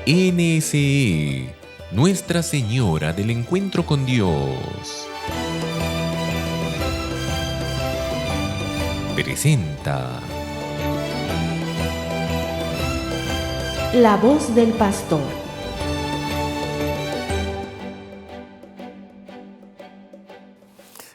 NSE, Nuestra Señora del Encuentro con Dios, presenta La voz del pastor.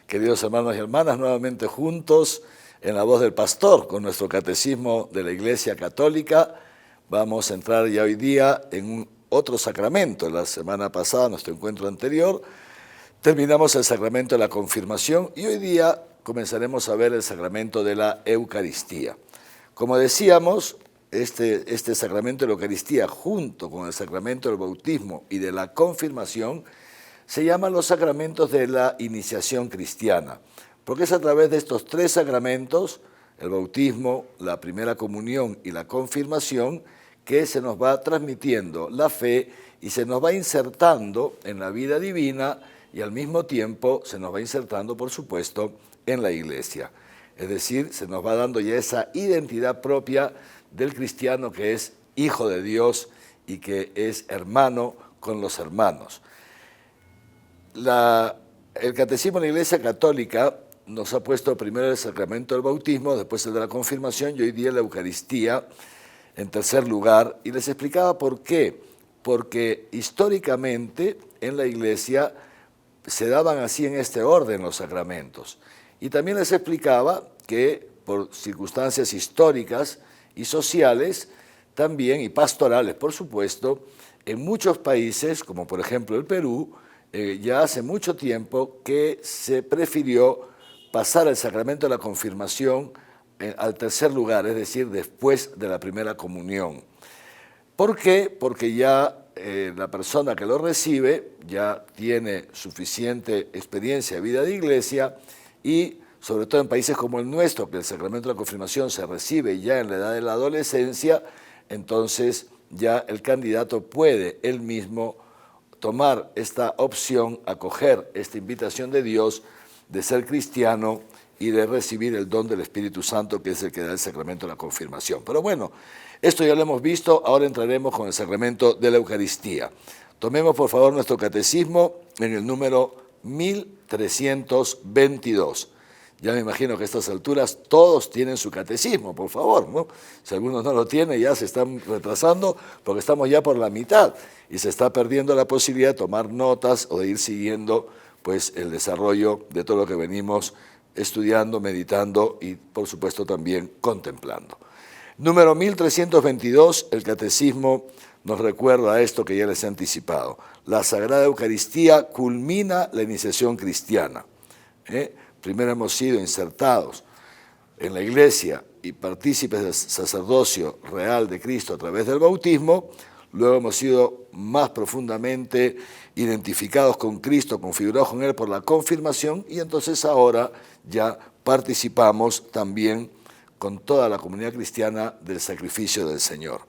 Queridos hermanos y hermanas, nuevamente juntos en La Voz del Pastor con nuestro Catecismo de la Iglesia Católica. Vamos a entrar ya hoy día en otro sacramento. La semana pasada, nuestro encuentro anterior, terminamos el sacramento de la confirmación y hoy día comenzaremos a ver el sacramento de la Eucaristía. Como decíamos, este sacramento de la Eucaristía, junto con el sacramento del bautismo y de la confirmación, se llaman los sacramentos de la iniciación cristiana, porque es a través de estos tres sacramentos, el bautismo, la primera comunión y la confirmación, que se nos va transmitiendo la fe y se nos va insertando en la vida divina y al mismo tiempo se nos va insertando, por supuesto, en la Iglesia. Es decir, se nos va dando ya esa identidad propia del cristiano que es hijo de Dios y que es hermano con los hermanos. El Catecismo de la Iglesia Católica nos ha puesto primero el sacramento del bautismo, después el de la confirmación y hoy día la Eucaristía en tercer lugar. Y les explicaba por qué. Porque históricamente en la Iglesia se daban así en este orden los sacramentos. Y también les explicaba que por circunstancias históricas y sociales también, y pastorales por supuesto, en muchos países, como por ejemplo el Perú, ya hace mucho tiempo que se prefirió pasar el sacramento de la confirmación al tercer lugar, es decir, después de la primera comunión. ¿Por qué? Porque ya la persona que lo recibe ya tiene suficiente experiencia de vida de iglesia y sobre todo en países como el nuestro, que el sacramento de la confirmación se recibe ya en la edad de la adolescencia, entonces ya el candidato puede él mismo tomar esta opción, acoger esta invitación de Dios de ser cristiano y de recibir el don del Espíritu Santo, que es el que da el sacramento de la confirmación. Pero bueno, esto ya lo hemos visto, ahora entraremos con el sacramento de la Eucaristía. Tomemos por favor nuestro catecismo en el número 1322. Ya me imagino que a estas alturas todos tienen su catecismo, por favor, ¿no? Si algunos no lo tienen, ya se están retrasando porque estamos ya por la mitad y se está perdiendo la posibilidad de tomar notas o de ir siguiendo pues, el desarrollo de todo lo que venimos estudiando, meditando y, por supuesto, también contemplando. Número 1322, el catecismo nos recuerda esto que ya les he anticipado. La Sagrada Eucaristía culmina la iniciación cristiana. Primero hemos sido insertados en la Iglesia y partícipes del sacerdocio real de Cristo a través del bautismo, luego hemos sido más profundamente identificados con Cristo, configurados con Él por la confirmación y entonces ahora ya participamos también con toda la comunidad cristiana del sacrificio del Señor.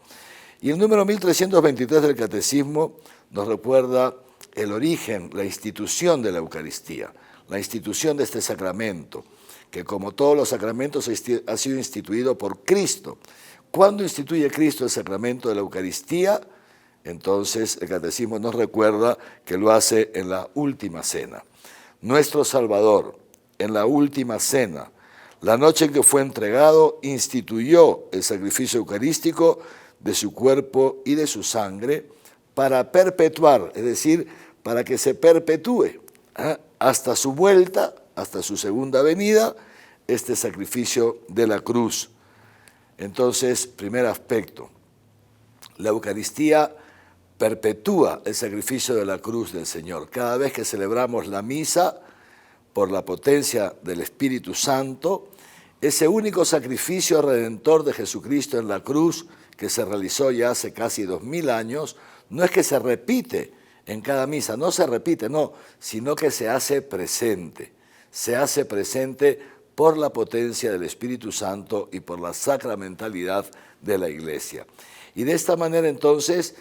Y el número 1323 del Catecismo nos recuerda el origen, la institución de la Eucaristía, la institución de este sacramento, que como todos los sacramentos ha sido instituido por Cristo. ¿Cuándo instituye Cristo el sacramento de la Eucaristía? Entonces el Catecismo nos recuerda que lo hace en la última cena. Nuestro Salvador, en la última cena, la noche en que fue entregado, instituyó el sacrificio eucarístico de su cuerpo y de su sangre para perpetuar, es decir, para que se perpetúe hasta su vuelta, hasta su segunda venida, este sacrificio de la cruz. Entonces, primer aspecto, la Eucaristía perpetúa el sacrificio de la cruz del Señor. Cada vez que celebramos la misa, por la potencia del Espíritu Santo, ese único sacrificio redentor de Jesucristo en la cruz, que se realizó ya hace casi 2000 años, no es que se repite en cada misa, no se repite, no, sino que se hace presente por la potencia del Espíritu Santo y por la sacramentalidad de la Iglesia. Y de esta manera entonces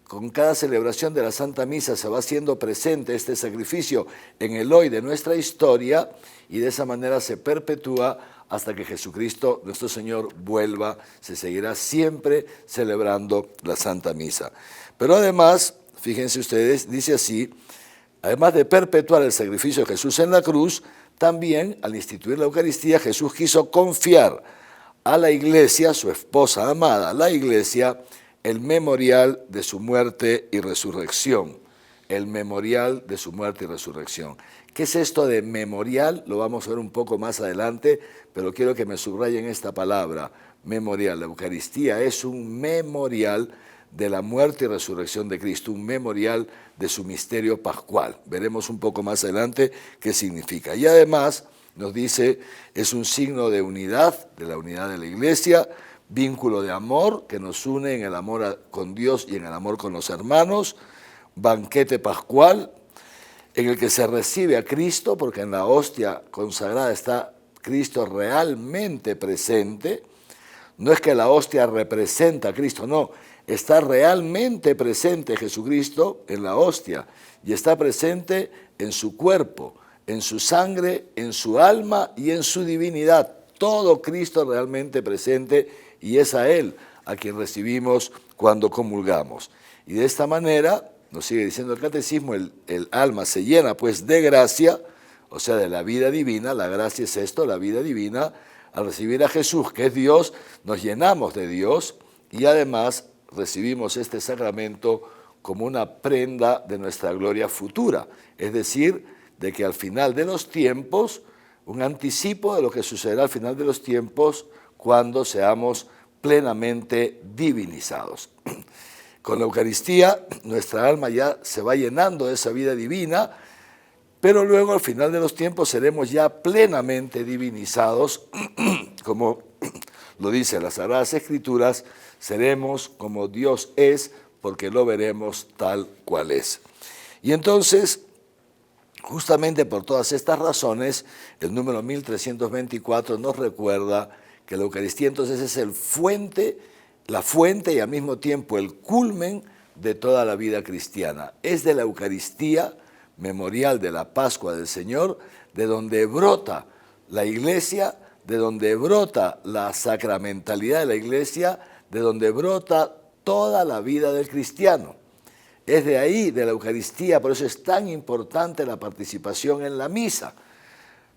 con cada celebración de la Santa Misa se va haciendo presente este sacrificio en el hoy de nuestra historia y de esa manera se perpetúa hasta que Jesucristo, nuestro Señor, vuelva. Se seguirá siempre celebrando la Santa Misa. Pero además, fíjense ustedes, dice así, además de perpetuar el sacrificio de Jesús en la cruz, también al instituir la Eucaristía Jesús quiso confiar a la Iglesia, su esposa amada, la Iglesia, el memorial de su muerte y resurrección. El memorial de su muerte y resurrección. ¿Qué es esto de memorial? Lo vamos a ver un poco más adelante, pero quiero que me subrayen esta palabra, memorial. La Eucaristía es un memorial de la muerte y resurrección de Cristo, un memorial de su misterio pascual. Veremos un poco más adelante qué significa. Y además nos dice, es un signo de unidad, de la unidad de la Iglesia, vínculo de amor que nos une en el amor con Dios y en el amor con los hermanos, banquete pascual en el que se recibe a Cristo, porque en la hostia consagrada está Cristo realmente presente. No es que la hostia representa a Cristo, no, está realmente presente Jesucristo en la hostia y está presente en su cuerpo, en su sangre, en su alma y en su divinidad. Todo Cristo realmente presente y es a Él a quien recibimos cuando comulgamos. Y de esta manera, nos sigue diciendo el catecismo, el alma se llena pues de gracia, o sea, de la vida divina. La gracia es esto, la vida divina. Al recibir a Jesús, que es Dios, nos llenamos de Dios y además recibimos este sacramento como una prenda de nuestra gloria futura, es decir, de que al final de los tiempos, un anticipo de lo que sucederá al final de los tiempos cuando seamos plenamente divinizados. Con la Eucaristía, nuestra alma ya se va llenando de esa vida divina, pero luego al final de los tiempos seremos ya plenamente divinizados, como lo dice las Sagradas Escrituras, seremos como Dios es, porque lo veremos tal cual es. Y entonces, justamente por todas estas razones, el número 1324 nos recuerda que la Eucaristía entonces es la fuente y al mismo tiempo el culmen de toda la vida cristiana. Es de la Eucaristía, memorial de la Pascua del Señor, de donde brota la Iglesia, de donde brota la sacramentalidad de la Iglesia, de donde brota toda la vida del cristiano. Es de ahí, de la Eucaristía, por eso es tan importante la participación en la misa.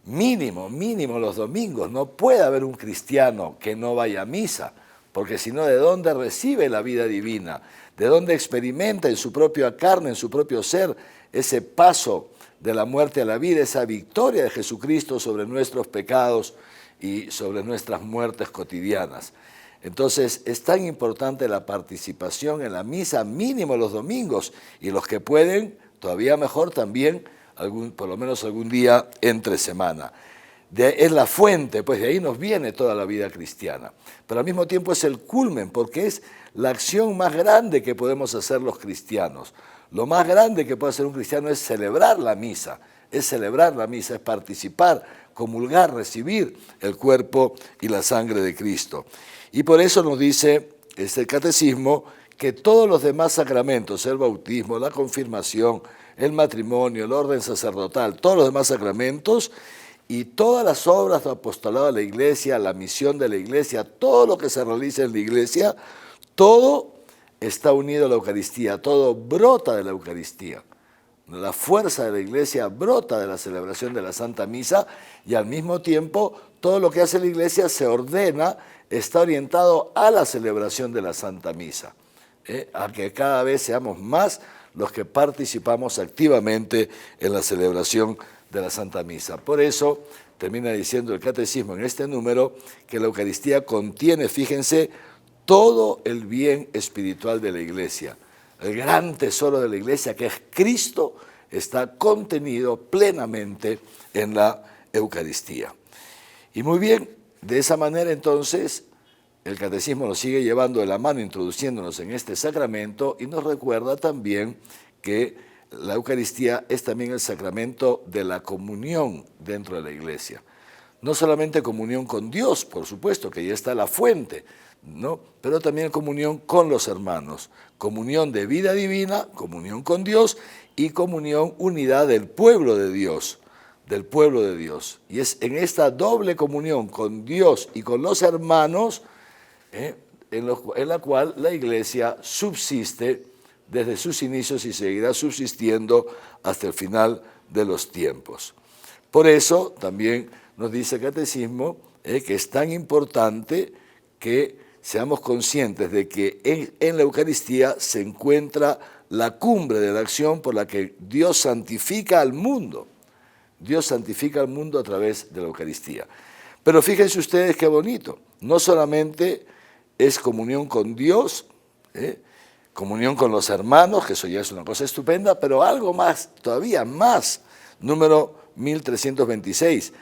Mínimo los domingos. No puede haber un cristiano que no vaya a misa, porque si no, ¿de dónde recibe la vida divina? ¿De dónde experimenta en su propia carne, en su propio ser, ese paso de la muerte a la vida, esa victoria de Jesucristo sobre nuestros pecados y sobre nuestras muertes cotidianas? Entonces, es tan importante la participación en la misa, mínimo los domingos, y los que pueden, todavía mejor también, por lo menos algún día entre semana. Es la fuente, pues de ahí nos viene toda la vida cristiana. Pero al mismo tiempo es el culmen, porque es la acción más grande que podemos hacer los cristianos. Lo más grande que puede hacer un cristiano es celebrar la misa, es participar, comulgar, recibir el cuerpo y la sangre de Cristo. Y por eso nos dice este catecismo que todos los demás sacramentos, el bautismo, la confirmación, el matrimonio, el orden sacerdotal, todos los demás sacramentos y todas las obras de apostolado de la Iglesia, la misión de la Iglesia, todo lo que se realiza en la Iglesia, todo está unido a la Eucaristía, todo brota de la Eucaristía. La fuerza de la Iglesia brota de la celebración de la Santa Misa y al mismo tiempo todo lo que hace la Iglesia se ordena, está orientado a la celebración de la Santa Misa, a que cada vez seamos más los que participamos activamente en la celebración de la Santa Misa. Por eso termina diciendo el Catecismo en este número que la Eucaristía contiene, fíjense, todo el bien espiritual de la Iglesia. El gran tesoro de la Iglesia, que es Cristo, está contenido plenamente en la Eucaristía. Y muy bien, de esa manera entonces el Catecismo nos sigue llevando de la mano, introduciéndonos en este sacramento y nos recuerda también que la Eucaristía es también el sacramento de la comunión dentro de la Iglesia. no solamente comunión con Dios, por supuesto, que ya está la fuente, ¿no? Pero también comunión con los hermanos, comunión de vida divina, comunión con Dios y comunión, unidad del pueblo de Dios, del pueblo de Dios. Y es en esta doble comunión con Dios y con los hermanos, en la cual la Iglesia subsiste desde sus inicios y seguirá subsistiendo hasta el final de los tiempos. Por eso también nos dice el Catecismo que es tan importante que seamos conscientes de que en la Eucaristía se encuentra la cumbre de la acción por la que Dios santifica al mundo. Dios santifica al mundo a través de la Eucaristía. Pero fíjense ustedes qué bonito, no solamente es comunión con Dios, comunión con los hermanos, que eso ya es una cosa estupenda, pero algo más, todavía más, número 1326,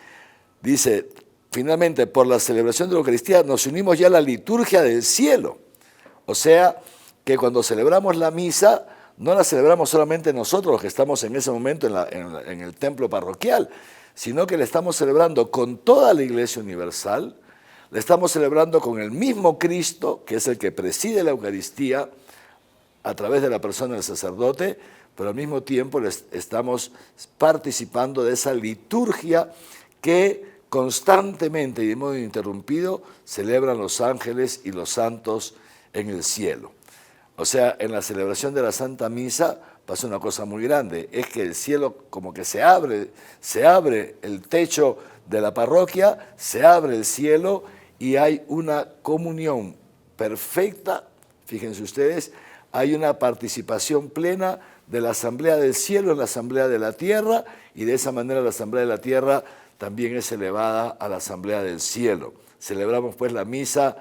dice, finalmente, por la celebración de la Eucaristía nos unimos ya a la liturgia del cielo. O sea, que cuando celebramos la misa, no la celebramos solamente nosotros, los que estamos en ese momento en el templo parroquial, sino que la estamos celebrando con toda la Iglesia universal, la estamos celebrando con el mismo Cristo, que es el que preside la Eucaristía a través de la persona del sacerdote, pero al mismo tiempo estamos participando de esa liturgia que constantemente y de modo ininterrumpido celebran los ángeles y los santos en el cielo. O sea, en la celebración de la Santa Misa pasa una cosa muy grande, es que el cielo como que se abre el techo de la parroquia, se abre el cielo y hay una comunión perfecta, fíjense ustedes, hay una participación plena de la asamblea del cielo en la asamblea de la tierra, y de esa manera la asamblea de la tierra también es elevada a la asamblea del cielo. Celebramos pues la misa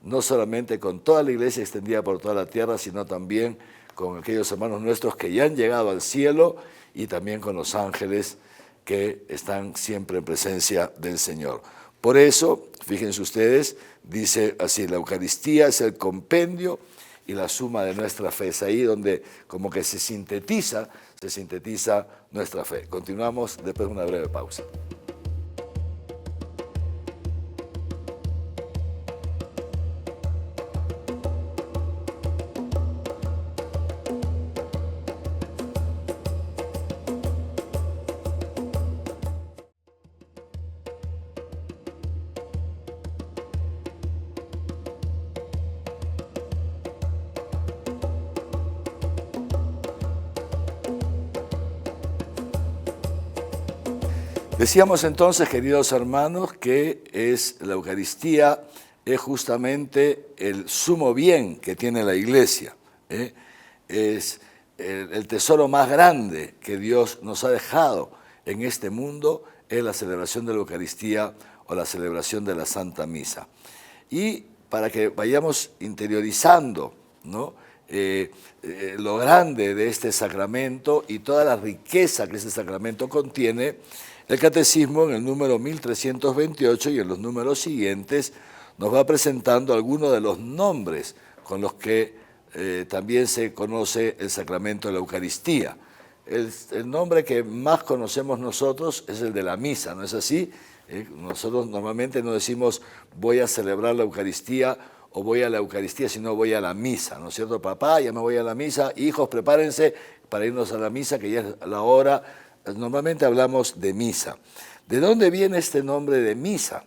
no solamente con toda la iglesia extendida por toda la tierra, sino también con aquellos hermanos nuestros que ya han llegado al cielo y también con los ángeles que están siempre en presencia del Señor. Por eso, fíjense ustedes, dice así, la Eucaristía es el compendio y la suma de nuestra fe. Es ahí donde como que se sintetiza nuestra fe. Continuamos después de una breve pausa. Decíamos entonces, queridos hermanos, que la Eucaristía es justamente el sumo bien que tiene la Iglesia. Es el tesoro más grande que Dios nos ha dejado en este mundo, es la celebración de la Eucaristía o la celebración de la Santa Misa. Y para que vayamos interiorizando, ¿no?, lo grande de este sacramento y toda la riqueza que este sacramento contiene, el Catecismo en el número 1328 y en los números siguientes nos va presentando algunos de los nombres con los que también se conoce el sacramento de la Eucaristía. El nombre que más conocemos nosotros es el de la misa, ¿no es así? Nosotros normalmente no decimos voy a celebrar la Eucaristía o voy a la Eucaristía, sino voy a la misa, ¿no es cierto? Papá, ya me voy a la misa, hijos, prepárense para irnos a la misa, que ya es la hora. Normalmente hablamos de misa. ¿De dónde viene este nombre de misa?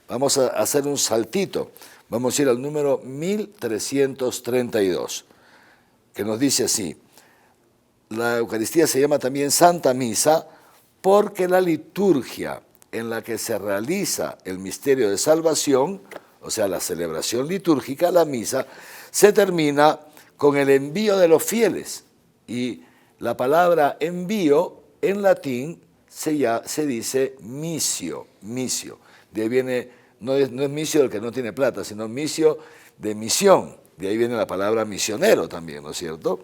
Vamos a hacer un saltito. Vamos a ir al número 1332, que nos dice así: la Eucaristía se llama también Santa Misa porque la liturgia en la que se realiza el misterio de salvación, o sea, la celebración litúrgica, la misa, se termina con el envío de los fieles. Y la palabra envío en latín se dice missio. De ahí viene, no es misio del que no tiene plata, sino misio de misión. De ahí viene la palabra misionero también, ¿no es cierto?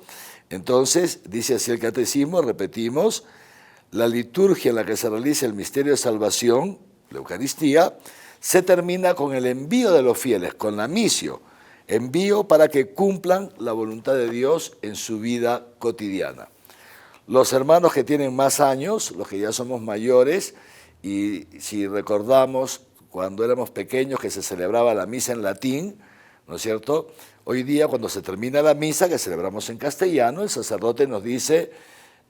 Entonces, dice así el Catecismo, repetimos, la liturgia en la que se realiza el misterio de salvación, la Eucaristía, se termina con el envío de los fieles, con la missio, envío para que cumplan la voluntad de Dios en su vida cotidiana. Los hermanos que tienen más años, los que ya somos mayores, Y si recordamos, cuando éramos pequeños que se celebraba la misa en latín, ¿no es cierto? Hoy día, cuando se termina la misa, que celebramos en castellano, el sacerdote nos dice,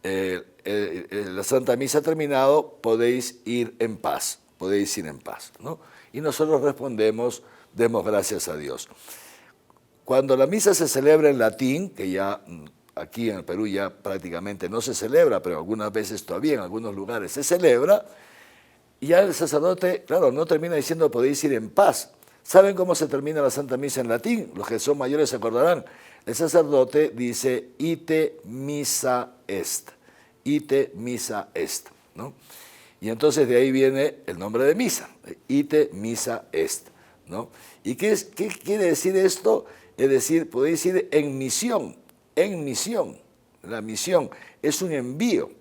la Santa Misa ha terminado, podéis ir en paz, ¿no? Y nosotros respondemos, demos gracias a Dios. Cuando la misa se celebra en latín, que ya aquí en el Perú ya prácticamente no se celebra, pero algunas veces todavía en algunos lugares se celebra, y ya el sacerdote, claro, no termina diciendo podéis ir en paz. ¿Saben cómo se termina la Santa Misa en latín? Los que son mayores se acordarán. El sacerdote dice ite missa est, ¿no? Y entonces de ahí viene el nombre de misa, ite missa est, ¿no? ¿Y qué quiere decir esto? Es decir, podéis ir en misión. La misión es un envío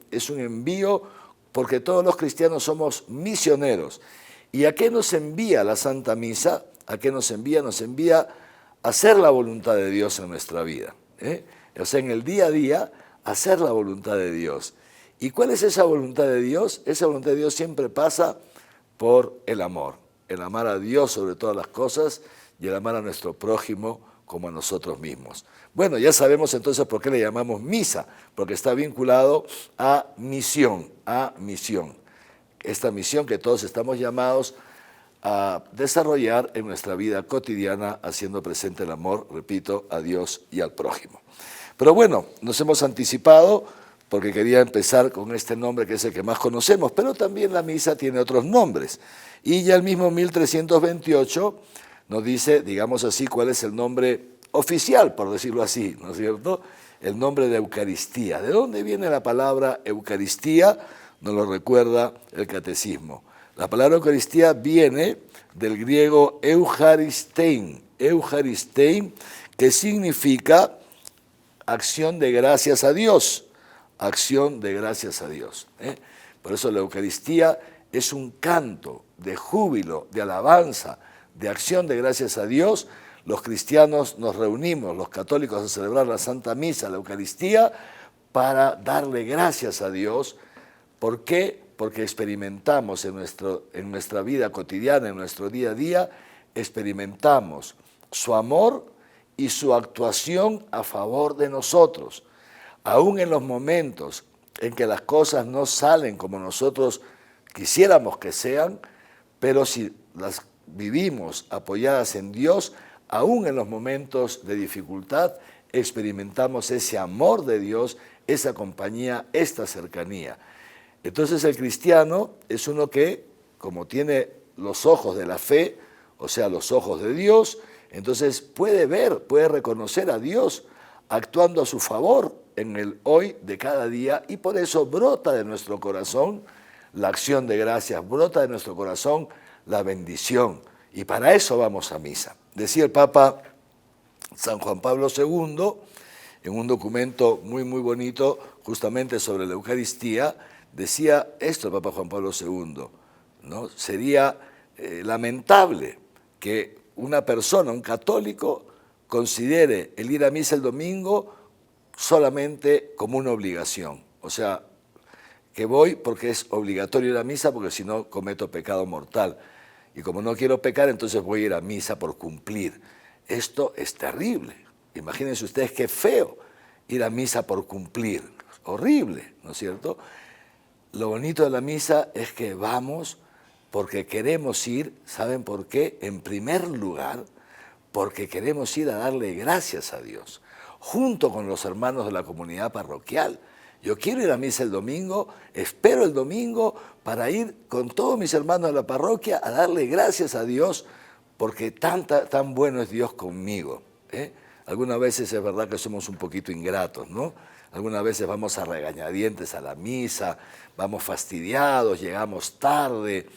porque todos los cristianos somos misioneros. ¿Y a qué nos envía la Santa Misa? ¿A qué nos envía? Nos envía a hacer la voluntad de Dios en nuestra vida. O sea, en el día a día, hacer la voluntad de Dios. ¿Y cuál es esa voluntad de Dios? Esa voluntad de Dios siempre pasa por el amor. El amar a Dios sobre todas las cosas y el amar a nuestro prójimo como a nosotros mismos. Bueno, ya sabemos entonces por qué le llamamos misa, porque está vinculado a misión. Esta misión que todos estamos llamados a desarrollar en nuestra vida cotidiana, haciendo presente el amor, repito, a Dios y al prójimo. Pero bueno, nos hemos anticipado porque quería empezar con este nombre que es el que más conocemos, pero también la misa tiene otros nombres. Y ya el mismo 1328 nos dice, digamos así, cuál es el nombre oficial, por decirlo así, ¿no es cierto? El nombre de Eucaristía. ¿De dónde viene la palabra Eucaristía? Nos lo recuerda el Catecismo. La palabra Eucaristía viene del griego eucharistein, que significa acción de gracias a Dios, Por eso la Eucaristía es un canto de júbilo, de alabanza, de acción de gracias a Dios. Los cristianos nos reunimos, los católicos, a celebrar la Santa Misa, la Eucaristía, para darle gracias a Dios. ¿Por qué? Porque experimentamos en nuestra vida cotidiana, en nuestro día a día, experimentamos su amor y su actuación a favor de nosotros. Aún en los momentos en que las cosas no salen como nosotros quisiéramos que sean, pero si las vivimos apoyadas en Dios, aún en los momentos de dificultad, experimentamos ese amor de Dios, esa compañía, esta cercanía. Entonces el cristiano es uno que, como tiene los ojos de la fe, o sea, los ojos de Dios, entonces puede ver, puede reconocer a Dios actuando a su favor en el hoy de cada día, y por eso brota de nuestro corazón la acción de gracias, brota de nuestro corazón la bendición, y para eso vamos a misa. Decía el Papa San Juan Pablo II, en un documento muy bonito, justamente sobre la Eucaristía, decía esto el Papa Juan Pablo II, ¿no? Sería lamentable que una persona, un católico, considere el ir a misa el domingo solamente como una obligación. O sea, que voy porque es obligatorio ir a misa, porque si no cometo pecado mortal. Y como no quiero pecar, entonces voy a ir a misa por cumplir. Esto es terrible. Imagínense ustedes qué feo ir a misa por cumplir. Horrible, ¿no es cierto? Lo bonito de la misa es que vamos porque queremos ir, ¿saben por qué? En primer lugar, porque queremos ir a darle gracias a Dios, junto con los hermanos de la comunidad parroquial. Yo quiero ir a misa el domingo, espero el domingo para ir con todos mis hermanos de la parroquia a darle gracias a Dios, porque tan bueno es Dios conmigo. Algunas veces es verdad que somos un poquito ingratos, ¿no? Algunas veces vamos a regañadientes a la misa, vamos fastidiados, llegamos tarde,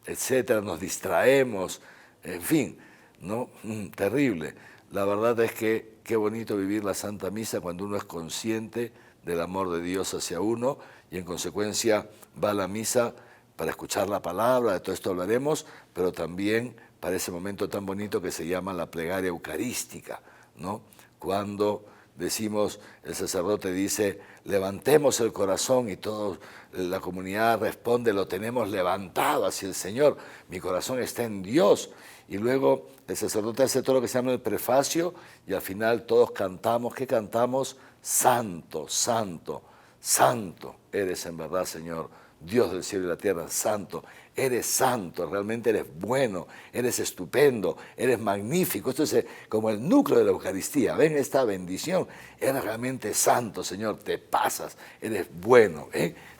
etcétera, nos distraemos, en fin, ¿no? Terrible. La verdad es que qué bonito vivir la Santa Misa cuando uno es consciente del amor de Dios hacia uno y en consecuencia va a la misa para escuchar la palabra, de todo esto hablaremos, pero también para ese momento tan bonito que se llama la plegaria eucarística, ¿no? Cuando decimos, el sacerdote dice, levantemos el corazón y toda la comunidad responde, lo tenemos levantado hacia el Señor, mi corazón está en Dios. Y luego el sacerdote hace todo lo que se llama el prefacio y al final todos cantamos, ¿qué cantamos? Santo, santo, santo eres en verdad, Señor, Dios del cielo y la tierra, santo. Eres santo, realmente eres bueno, eres estupendo, eres magnífico. Esto es como el núcleo de la Eucaristía. Ven esta bendición. Eres realmente santo, Señor, te pasas, eres bueno.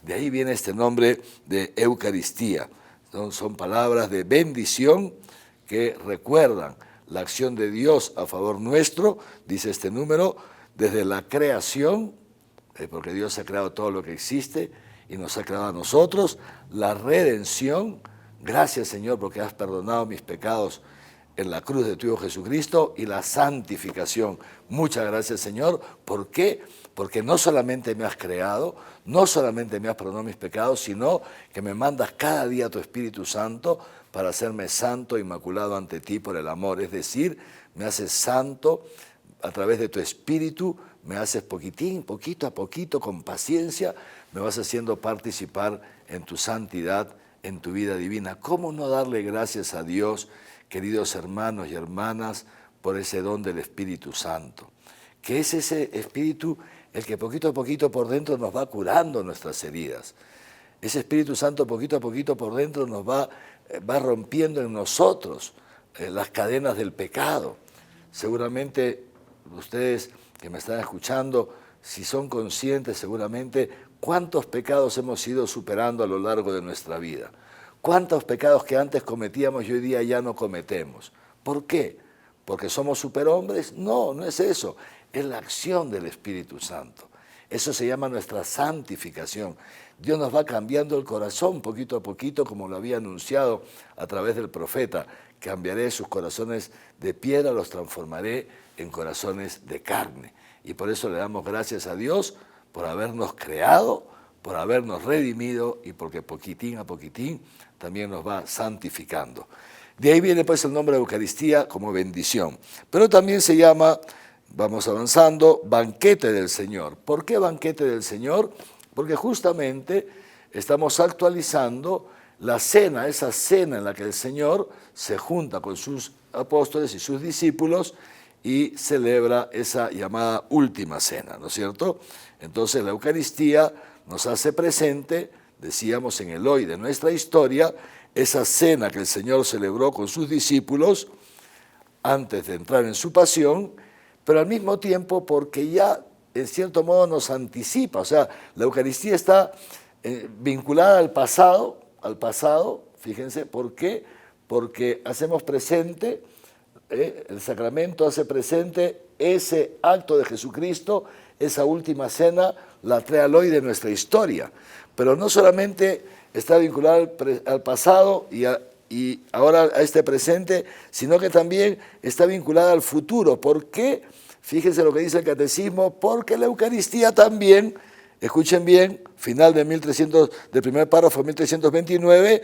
De ahí viene este nombre de Eucaristía. Son palabras de bendición que recuerdan la acción de Dios a favor nuestro, dice este número, desde la creación, porque Dios ha creado todo lo que existe, y nos ha creado a nosotros, la redención, gracias Señor porque has perdonado mis pecados en la cruz de tu Hijo Jesucristo, y la santificación. Muchas gracias Señor, ¿por qué? Porque no solamente me has creado, no solamente me has perdonado mis pecados, sino que me mandas cada día tu Espíritu Santo para hacerme santo, inmaculado ante ti por el amor, es decir, me haces santo a través de tu Espíritu, me haces poquito a poquito, con paciencia, me vas haciendo participar en tu santidad, en tu vida divina. ¿Cómo no darle gracias a Dios, queridos hermanos y hermanas, por ese don del Espíritu Santo? Que es ese Espíritu el que poquito a poquito por dentro nos va curando nuestras heridas. Ese Espíritu Santo poquito a poquito por dentro nos va rompiendo en nosotros las cadenas del pecado. Seguramente ustedes que me están escuchando, si son conscientes seguramente cuántos pecados hemos ido superando a lo largo de nuestra vida. Cuántos pecados que antes cometíamos y hoy día ya no cometemos. ¿Por qué? ¿Porque somos superhombres? No, no es eso. Es la acción del Espíritu Santo. Eso se llama nuestra santificación. Dios nos va cambiando el corazón poquito a poquito, como lo había anunciado a través del profeta. Cambiaré sus corazones de piedra, los transformaré en corazones de carne. Y por eso le damos gracias a Dios por habernos creado, por habernos redimido y porque poquitín a poquitín también nos va santificando. De ahí viene pues el nombre de Eucaristía como bendición. Pero también se llama, vamos avanzando, banquete del Señor. ¿Por qué banquete del Señor? Porque justamente estamos actualizando la cena, esa cena en la que el Señor se junta con sus apóstoles y sus discípulos y celebra esa llamada última cena, ¿no es cierto? Entonces la Eucaristía nos hace presente, decíamos en el hoy de nuestra historia, esa cena que el Señor celebró con sus discípulos antes de entrar en su pasión, pero al mismo tiempo porque ya en cierto modo nos anticipa, o sea, la Eucaristía está vinculada al pasado, fíjense, ¿por qué? Porque hacemos presente, el sacramento hace presente ese acto de Jesucristo, esa última cena la trae al hoy de nuestra historia, pero no solamente está vinculada al pasado y ahora a este presente, sino que también está vinculada al futuro. ¿Por qué? Fíjense lo que dice el Catecismo, porque la Eucaristía también, escuchen bien, final del primer párrafo 1329,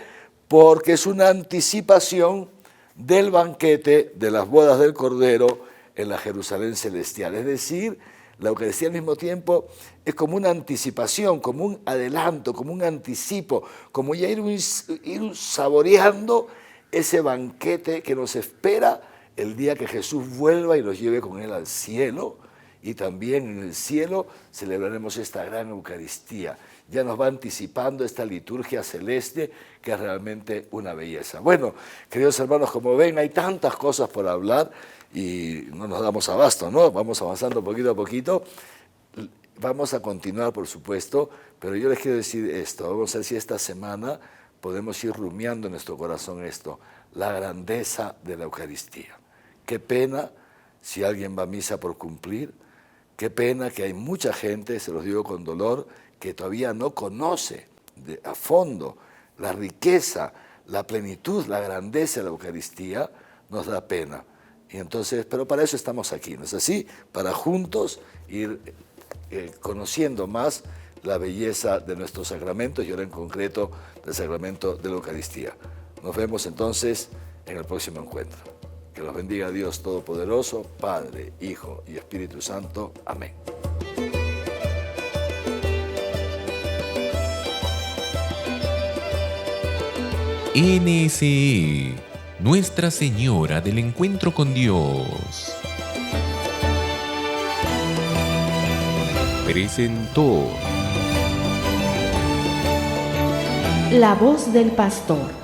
porque es una anticipación del banquete de las bodas del Cordero en la Jerusalén celestial. Es decir, la Eucaristía al mismo tiempo es como una anticipación, como un adelanto, como un anticipo, como ya ir saboreando ese banquete que nos espera el día que Jesús vuelva y nos lleve con Él al cielo. Y también en el cielo celebraremos esta gran Eucaristía. Ya nos va anticipando esta liturgia celeste que es realmente una belleza. Bueno, queridos hermanos, como ven, hay tantas cosas por hablar y no nos damos abasto, ¿no? Vamos avanzando poquito a poquito. Vamos a continuar, por supuesto, pero yo les quiero decir esto. Vamos a ver si esta semana podemos ir rumiando en nuestro corazón esto, la grandeza de la Eucaristía. Qué pena si alguien va a misa por cumplir. Qué pena que hay mucha gente, se los digo con dolor, que todavía no conoce a fondo la riqueza, la plenitud, la grandeza de la Eucaristía. Nos da pena. Y entonces, pero para eso estamos aquí, ¿no es así? Para juntos ir conociendo más la belleza de nuestros sacramentos y ahora en concreto del sacramento de la Eucaristía. Nos vemos entonces en el próximo encuentro. Que los bendiga Dios Todopoderoso, Padre, Hijo y Espíritu Santo. Amén. NSE, Nuestra Señora del Encuentro con Dios, presentó La voz del pastor.